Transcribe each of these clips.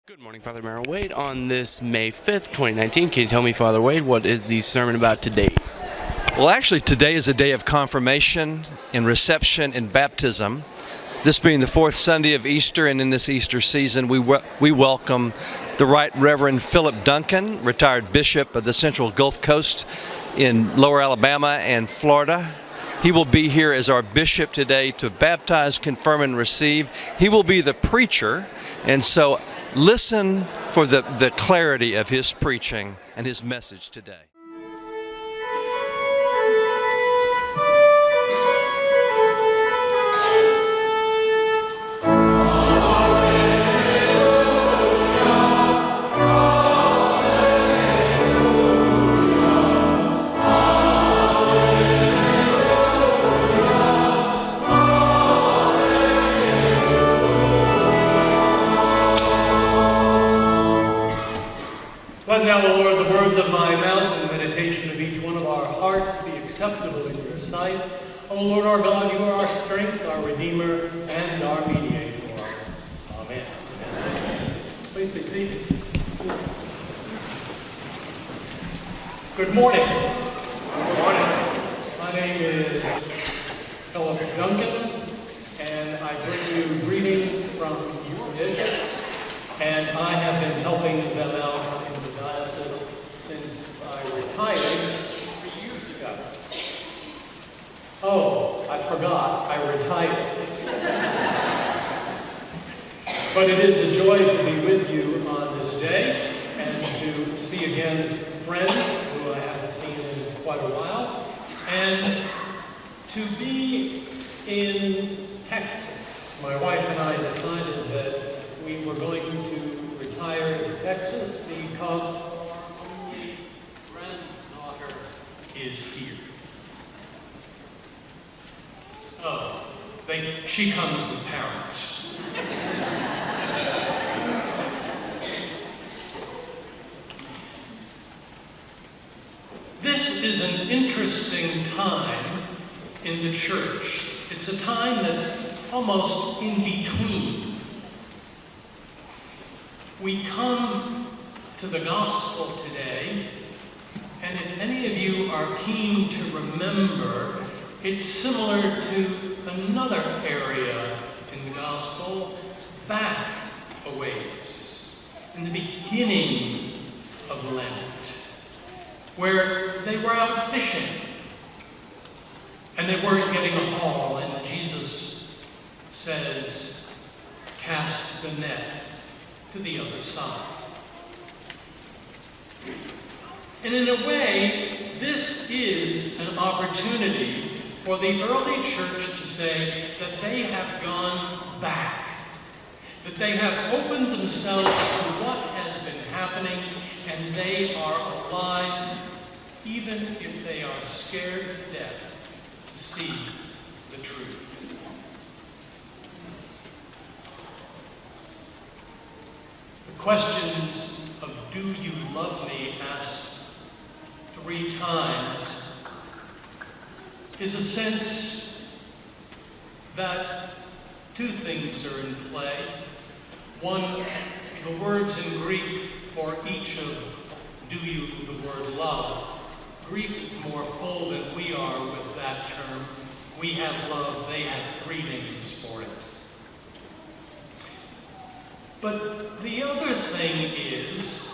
Good morning, Father Merrill Wade. On this May 5th, 2019, can you tell me, Father Wade, what is the sermon about today? Well, actually, today is a day of confirmation and reception and baptism. This being the fourth Sunday of Easter, and in this Easter season, we welcome the Right Reverend Philip Duncan, retired Bishop of the Central Gulf Coast in Lower Alabama and Florida. He will be here as our bishop today to baptize, confirm, and receive. He will be the preacher, and so listen for the clarity of his preaching and his message today. Let now, O Lord, the words of my mouth and the meditation of each one of our hearts be acceptable in your sight. O Lord our God, you are our strength, our Redeemer, and our Mediator. Amen. Please be seated. Good morning. Good morning. My name is Philip Duncan, and I bring you greetings from your bishops, and I have been helping them out since I retired 3 years ago. Oh, I forgot, I retired. But it is a joy to be with you on this day and to see again friends who I haven't seen in quite a while, and to be in Texas. My wife and I decided that we were going to retire to Texas because granddaughter is here. Oh, she comes with parents. This is an interesting time in the church. It's a time that's almost in between. We come to the gospel today, and if any of you are keen to remember, it's similar to another area in the gospel, back a ways, in the beginning of Lent, where they were out fishing, and they weren't getting a haul, and Jesus says, cast the net to the other side. And in a way, this is an opportunity for the early church to say that they have gone back, that they have opened themselves to what has been happening, and they are alive, even if they are scared to death to see the truth. The questions of "do you love me?" asked 3 times is a sense that 2 things are in play. One, the words in Greek for each of "do you," the word love. Greek is more full than we are with that term. We have love, they have 3 names for it. But the other thing is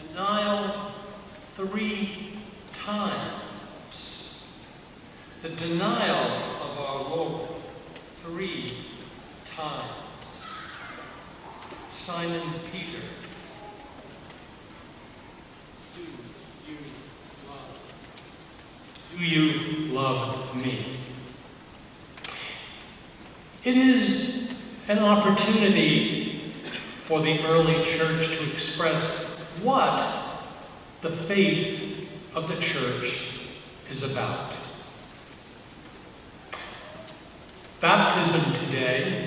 denial 3 times. The denial of our Lord 3 times. Simon Peter, do you love me? It is an opportunity for the early church to express what the faith of the church is about. Baptism today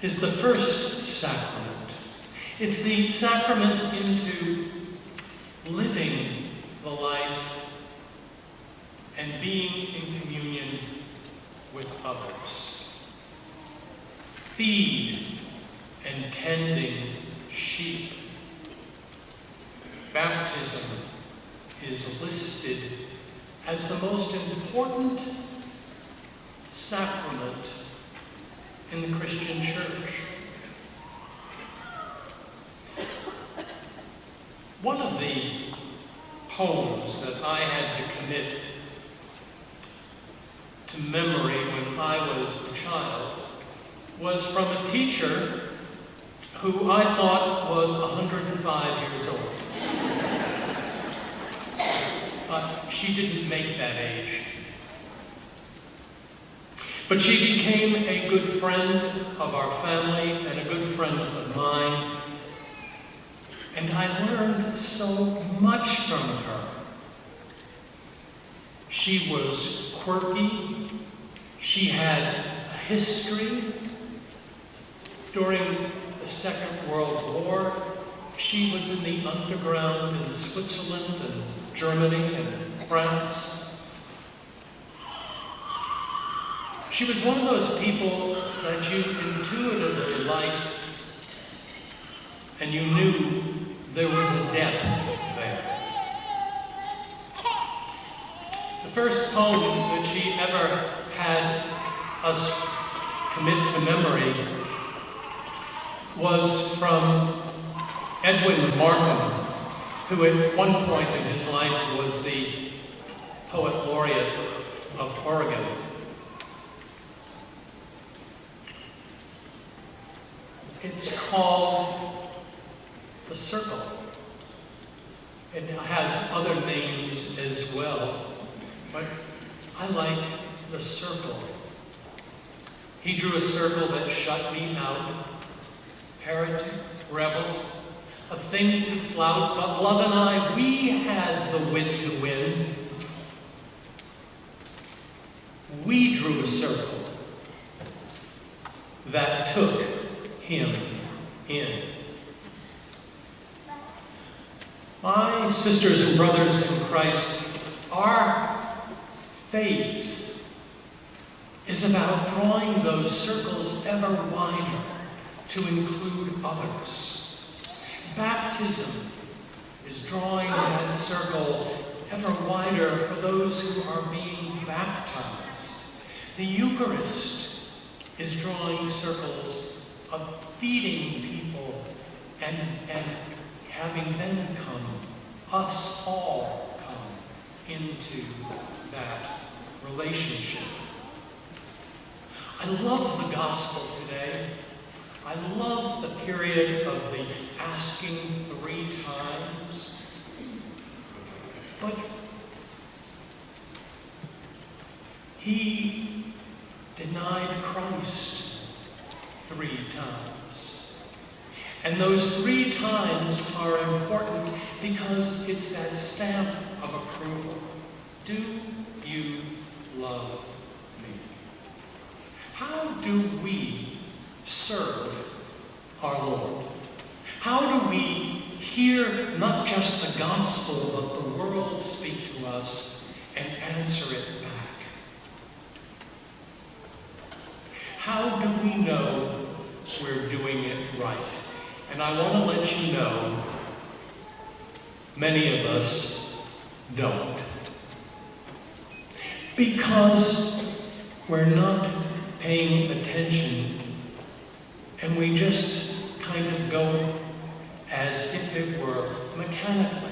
is the first sacrament. It's the sacrament into living the life and being in communion with others. feed and tending sheep. Baptism is listed as the most important sacrament in the Christian church. One of the poems that I had to commit to memory when I was a child was from a teacher who I thought was 105 years old. But she didn't make that age. But she became a good friend of our family and a good friend of mine. And I learned so much from her. She was quirky. She had a history. During the Second World War, she was in the underground in Switzerland and Germany and France. She was one of those people that you intuitively liked, and you knew there was a depth there. The first poem that she ever had us commit to memory was from Edwin Markham, who at one point in his life was the poet laureate of Oregon. It's called The Circle. It has other names as well, but I like The Circle. He drew a circle that shut me out, heretic, rebel, a thing to flout, but love and I, we had the wit to win. We drew a circle that took him in. My sisters and brothers in Christ, our faith is about drawing those circles ever wider to include others. Baptism is drawing that circle ever wider for those who are being baptized. The Eucharist is drawing circles of feeding people and having them come, us all come into that relationship. I love the gospel today. I love the period of the asking 3 times. But he denied Christ 3 times. And those 3 times are important because it's that stamp of approval. Do you love me? How do we serve our Lord? How do we hear not just the gospel, but the world speak to us and answer it back? How do we know we're doing it right? And I want to let you know, many of us don't. Because we're not paying attention and we just kind of go as if it were mechanically.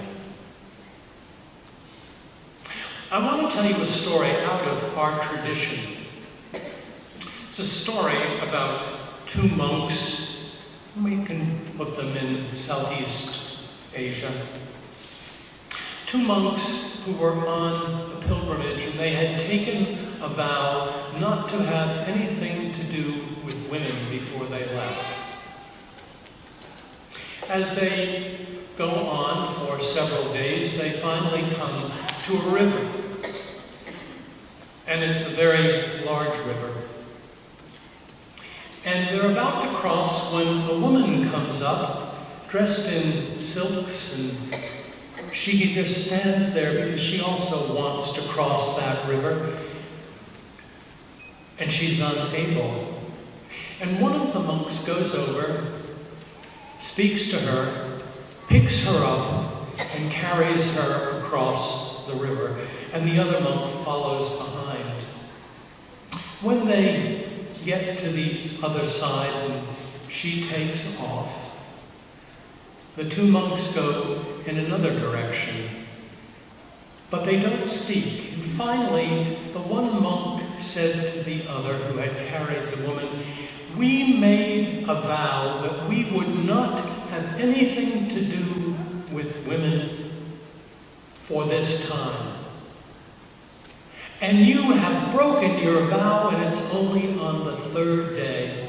I want to tell you a story out of our tradition. It's a story about 2 monks. We can put them in Southeast Asia. 2 monks who were on a pilgrimage, and they had taken a vow not to have anything to do with women before they left. As they go on for several days, they finally come to a river. And it's a very large river. And they're about to cross when a woman comes up, dressed in silks, and she just stands there because she also wants to cross that river. And she's unable And one of the monks goes over, speaks to her, picks her up, and carries her across the river, and the other monk follows behind. When they get to the other side and she takes off, the two monks go in another direction, but they don't speak. And finally, the one monk said to the other who had carried the woman, "We made a vow that we would not have anything to do with women for this time. And you have broken your vow, and it's only on the third day."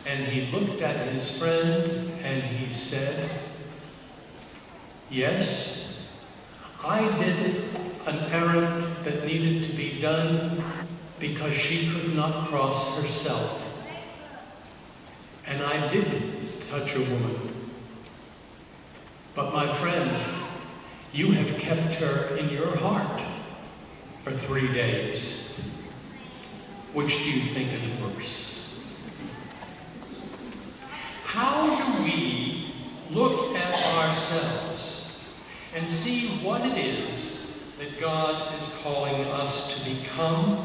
And he looked at his friend and he said, "Yes, I did an errand that needed to be done because she could not cross herself. And I did touch a woman. But my friend, you have kept her in your heart for 3 days. Which do you think is worse?" How do we look at ourselves and see what it is that God is calling us to become?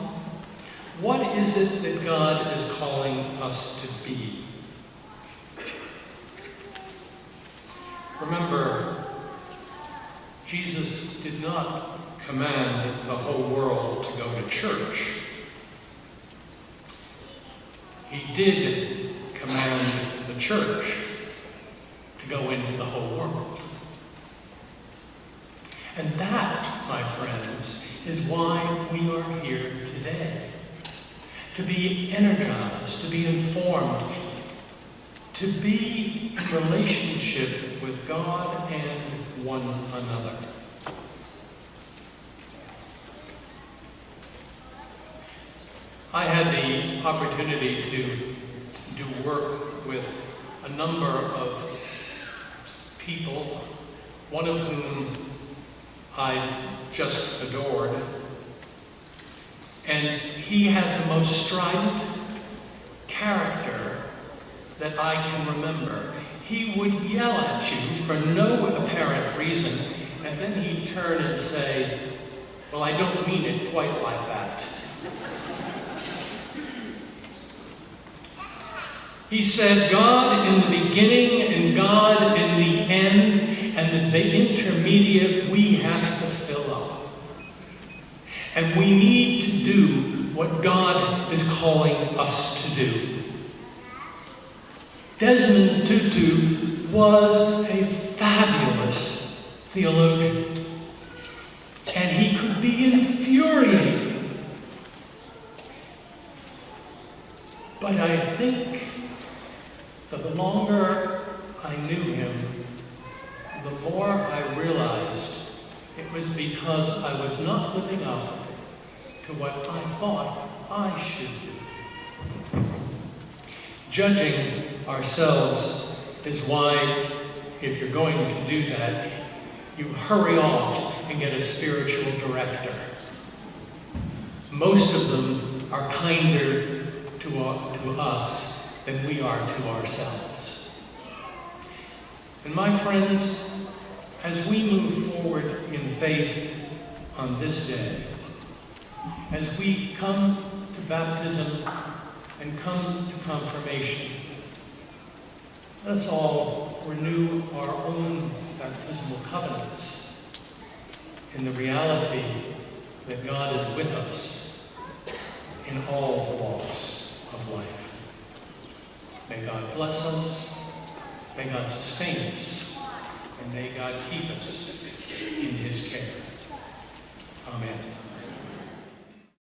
What is it that God is calling us to be? Remember, Jesus did not command the whole world to go to church. He did command the church to go into the whole world. And that, my friends, is why we are here today. To be energized, to be informed, to be in relationship with God and one another. I had the opportunity to do work with a number of people, one of whom I just adored. And he had the most strident character that I can remember. He would yell at you for no apparent reason, and then he'd turn and say, "Well, I don't mean it quite like that." He said, "God in the beginning and God in the end, and the intermediate we have to fill up. And we need to do what God is calling us to do." Desmond Tutu was a fabulous theologian, and he could be infuriating. But I think the longer I knew him, the more I realized it was because I was not living up to what I thought I should do. Judging ourselves is why, if you're going to do that, you hurry off and get a spiritual director. Most of them are kinder to us than we are to ourselves. And my friends, as we move forward in faith on this day, as we come to baptism and come to confirmation, let us all renew our own baptismal covenants in the reality that God is with us in all the walks of life. May God bless us, may God sustain us, and may God keep us in His care. Amen.